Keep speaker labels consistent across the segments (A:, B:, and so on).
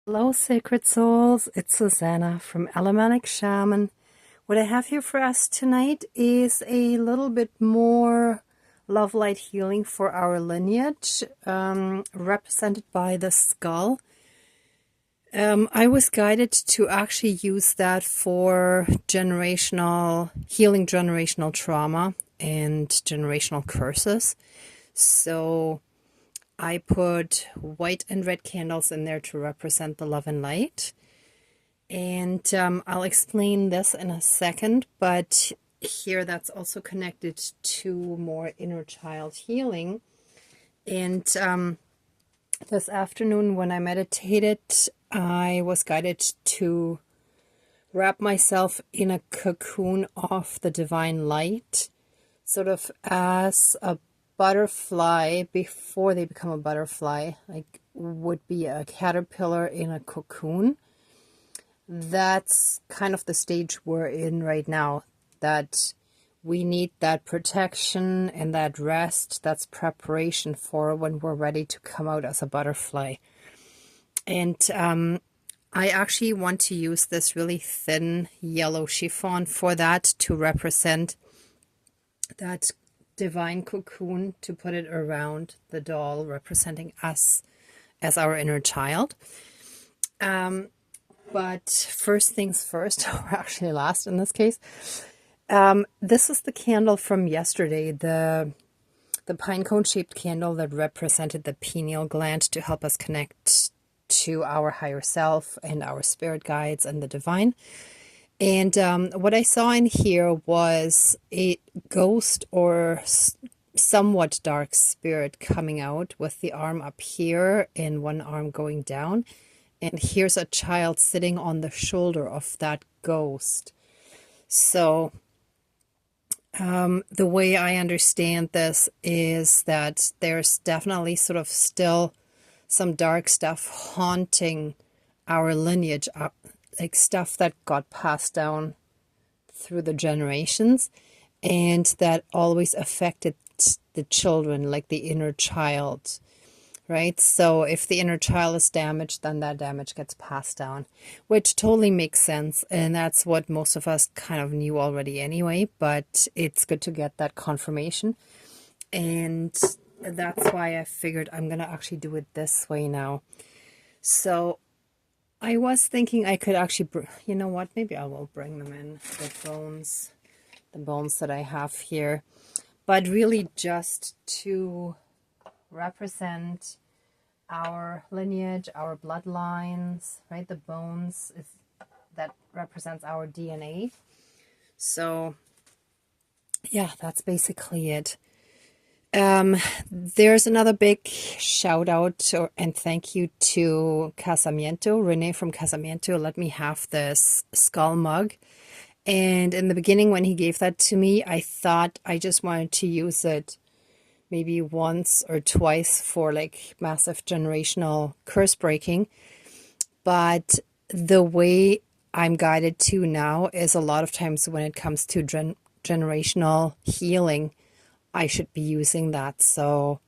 A: Hello, sacred souls. It's Susanna from Alamanic Shaman. What I have here for us tonight is a little bit more love light healing for our lineage, represented by the skull. I was guided to actually use that for generational healing, generational trauma, and generational curses. So I put white and red candles in there to represent the love and light. And I'll explain this in a second, but here that's also connected to more inner child healing. And this afternoon when I meditated, I was guided to wrap myself in a cocoon of the divine light, sort of as a butterfly before they become a butterfly, like would be a caterpillar in a cocoon. That's kind of the stage we're in right now, that we need that protection and that rest. That's preparation for when we're ready to come out as a butterfly. And I actually want to use this really thin yellow chiffon for that, to represent that divine cocoon, to put it around the doll, representing us as our inner child. But first things first, or actually last in this case, this is the candle from yesterday, the pine cone shaped candle that represented the pineal gland to help us connect to our higher self and our spirit guides and the divine. And what I saw in here was a ghost or somewhat dark spirit coming out with the arm up here and one arm going down. And here's a child sitting on the shoulder of that ghost. So the way I understand this is that there's definitely sort of still some dark stuff haunting our lineage, like stuff that got passed down through the generations and that always affected the children, like the inner child, right? So if the inner child is damaged, then that damage gets passed down, which totally makes sense. And that's what most of us kind of knew already anyway, but it's good to get that confirmation. And that's why I figured I'm going to actually do it this way now. So I was thinking I could actually, you know what, maybe I will bring them in, the bones that I have here, but really just to represent our lineage, our bloodlines, right? The bones, that represents our DNA. So yeah, that's basically it. There's another big shout out and thank you to Casamiento. Renee from Casamiento let me have this skull mug. And in the beginning, when he gave that to me, I thought I just wanted to use it maybe once or twice for like massive generational curse breaking. But the way I'm guided to now is a lot of times when it comes to generational healing, I should be using that. So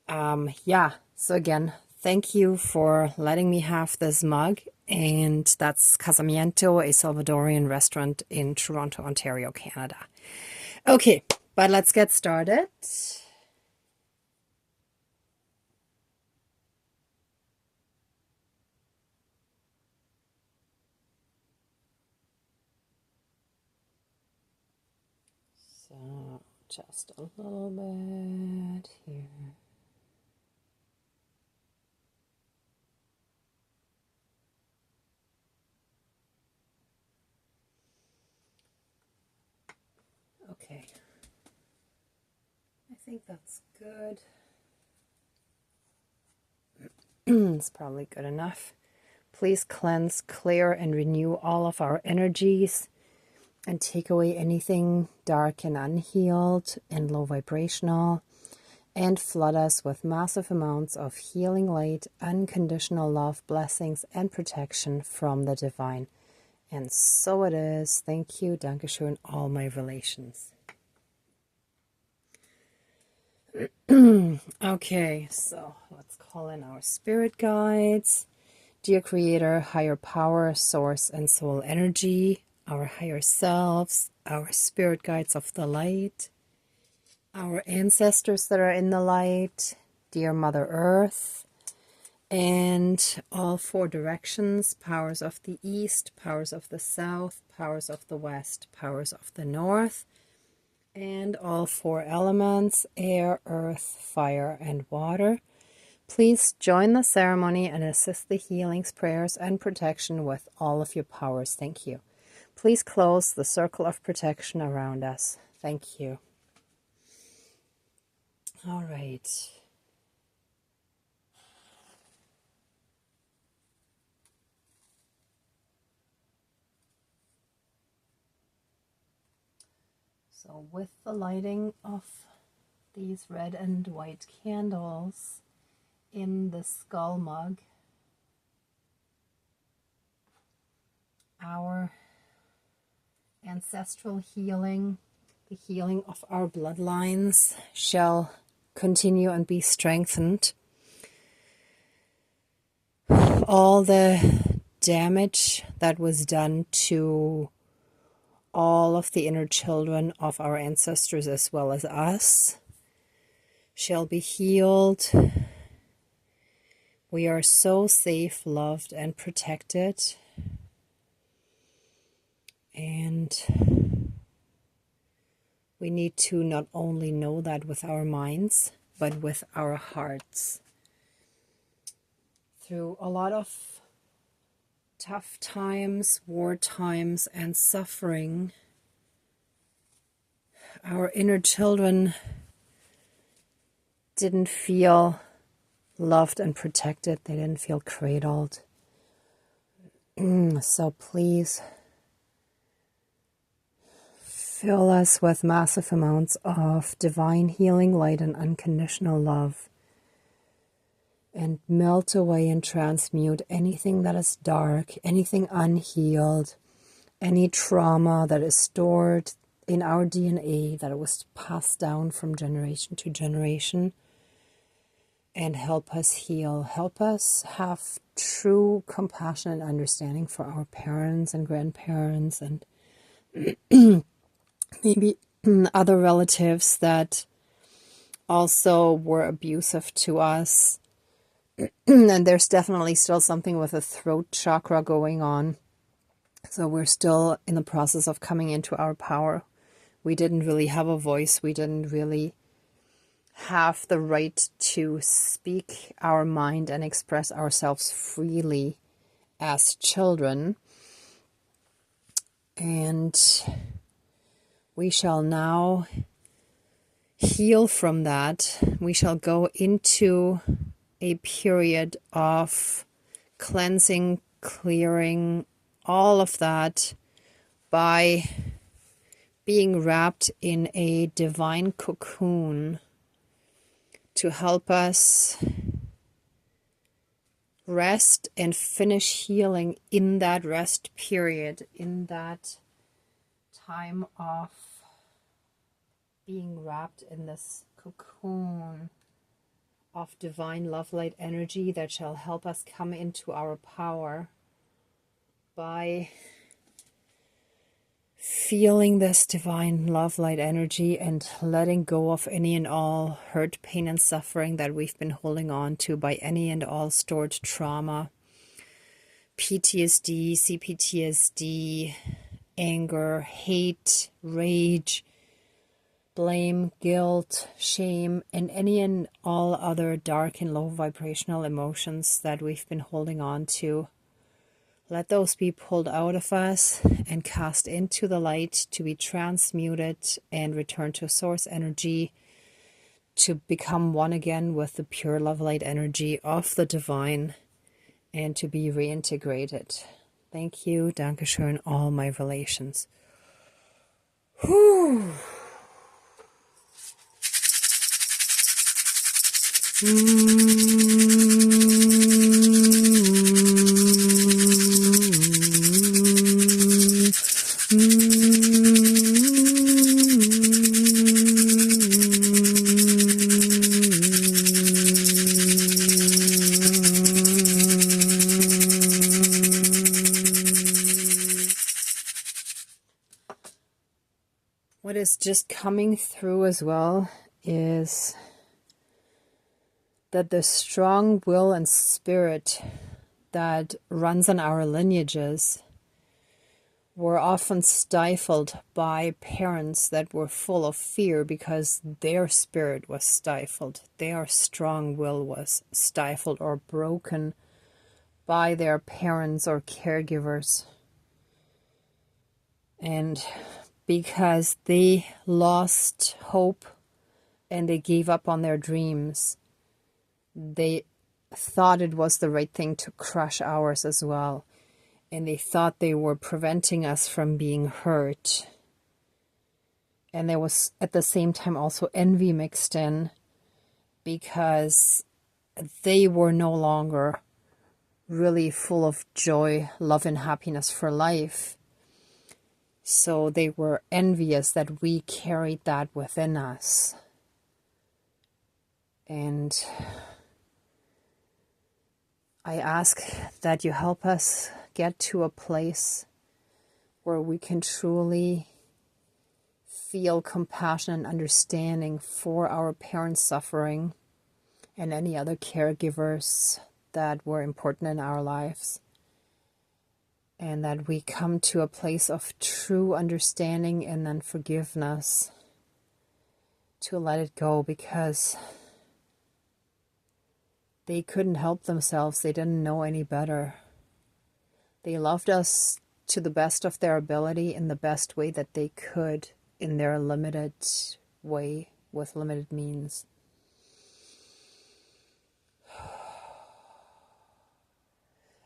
A: yeah, so again, thank you for letting me have this mug. And that's Casamiento, a Salvadorian restaurant in Toronto, Ontario, Canada. Okay, but let's get started. So just a little bit here. Okay, I think that's good. It's probably good enough. Please cleanse, clear, and renew all of our energies and take away anything dark and unhealed and low vibrational, and flood us with massive amounts of healing light, unconditional love, blessings, and protection from the divine. And so it is. Thank you, Dankeschön, all my relations. Okay, so let's call in our spirit guides. dear Creator, higher power, source, and soul energy, our higher selves, our spirit guides of the light, our ancestors that are in the light, dear Mother Earth, and all four directions, powers of the east, powers of the south, powers of the west, powers of the north, and all four elements, air, earth, fire, and water. Please join the ceremony and assist the healings, prayers, and protection with all of your powers. Thank you. Please close the circle of protection around us. Thank you. All right. So with the lighting of these red and white candles in the skull mug, our ancestral healing, the healing of our bloodlines shall continue and be strengthened. All the damage that was done to all of the inner children of our ancestors as well as us shall be healed. We are so safe, loved, and protected. And we need to not only know that with our minds, but with our hearts. Through a lot of tough times, war times, and suffering, our inner children didn't feel loved and protected. They didn't feel cradled. So please fill us with massive amounts of divine healing, light, and unconditional love. And melt away and transmute anything that is dark, anything unhealed, any trauma that is stored in our DNA that was passed down from generation to generation. And help us heal. Help us have true compassion and understanding for our parents and grandparents and maybe other relatives that also were abusive to us. And there's definitely still something with the throat chakra going on. So we're still in the process of coming into our power. We didn't really have a voice. We didn't really have the right to speak our mind and express ourselves freely as children. And we shall now heal from that. We shall go into a period of cleansing, clearing, all of that by being wrapped in a divine cocoon to help us rest and finish healing in that rest period, in that time of being wrapped in this cocoon of divine love light energy that shall help us come into our power by feeling this divine love light energy and letting go of any and all hurt, pain, and suffering that we've been holding on to by any and all stored trauma, PTSD, CPTSD, anger, hate, rage, blame, guilt, shame, and any and all other dark and low vibrational emotions that we've been holding on to. Let those be pulled out of us and cast into the light to be transmuted and return to source energy to become one again with the pure love light energy of the divine and to be reintegrated. Thank you, Dankeschön, all my relations. Whew. what is just coming through as well is that the strong will and spirit that runs in our lineages were often stifled by parents that were full of fear because their spirit was stifled. Their strong will was stifled or broken by their parents or caregivers. And because they lost hope and they gave up on their dreams, they thought it was the right thing to crush ours as well. And they thought they were preventing us from being hurt. And there was at the same time also envy mixed in, because they were no longer really full of joy, love, and happiness for life. So they were envious that we carried that within us. And I ask that you help us get to a place where we can truly feel compassion and understanding for our parents' suffering and any other caregivers that were important in our lives. And that we come to a place of true understanding and then forgiveness to let it go, because they couldn't help themselves. They didn't know any better. They loved us to the best of their ability in the best way that they could in their limited way with limited means.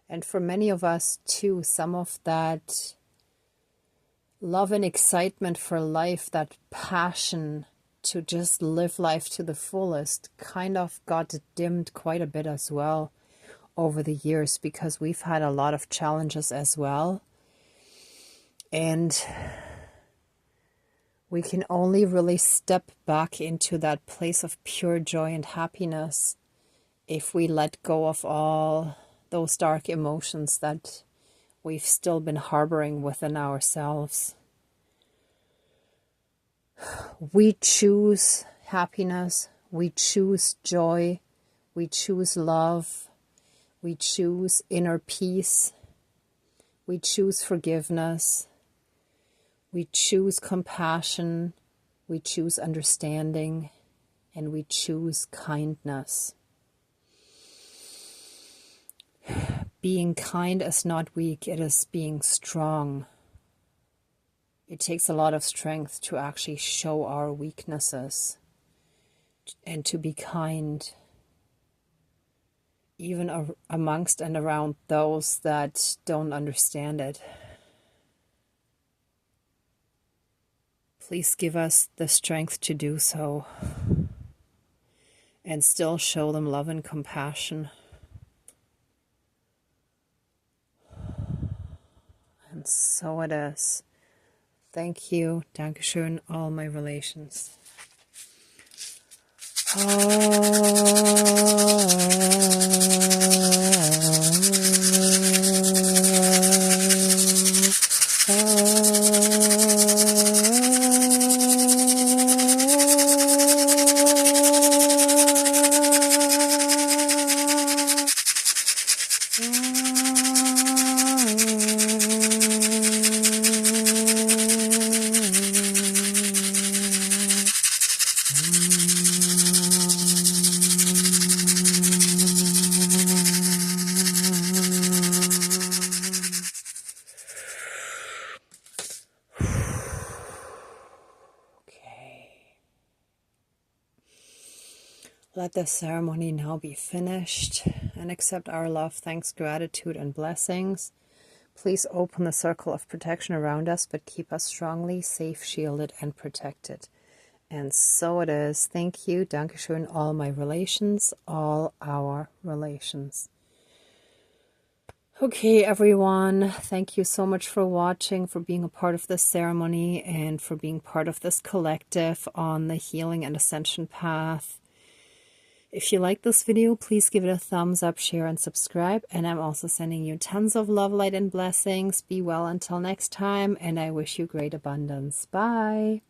A: And for many of us too, some of that love and excitement for life, that passion to just live life to the fullest, kind of got dimmed quite a bit as well over the years, because we've had a lot of challenges as well. And we can only really step back into that place of pure joy and happiness if we let go of all those dark emotions that we've still been harboring within ourselves. We choose happiness, we choose joy, we choose love, we choose inner peace, we choose forgiveness, we choose compassion, we choose understanding, and we choose kindness. Being kind is not weak, it is being strong. It takes a lot of strength to actually show our weaknesses and to be kind, even amongst and around those that don't understand it. Please give us the strength to do so and still show them love and compassion. And so it is. Thank you. Dankeschön, all my relations. Let the ceremony now be finished, and accept our love, thanks, gratitude, and blessings. Please open the circle of protection around us, but keep us strongly safe, shielded, and protected. And so it is. Thank you. Dankeschön, all my relations, all our relations. Okay, everyone. Thank you so much for watching, for being a part of this ceremony, and for being part of this collective on the healing and ascension path. If you like this video, please give it a thumbs up, share, and subscribe. And I'm also sending you tons of love, light, and blessings. Be well until next time, and I wish you great abundance. Bye.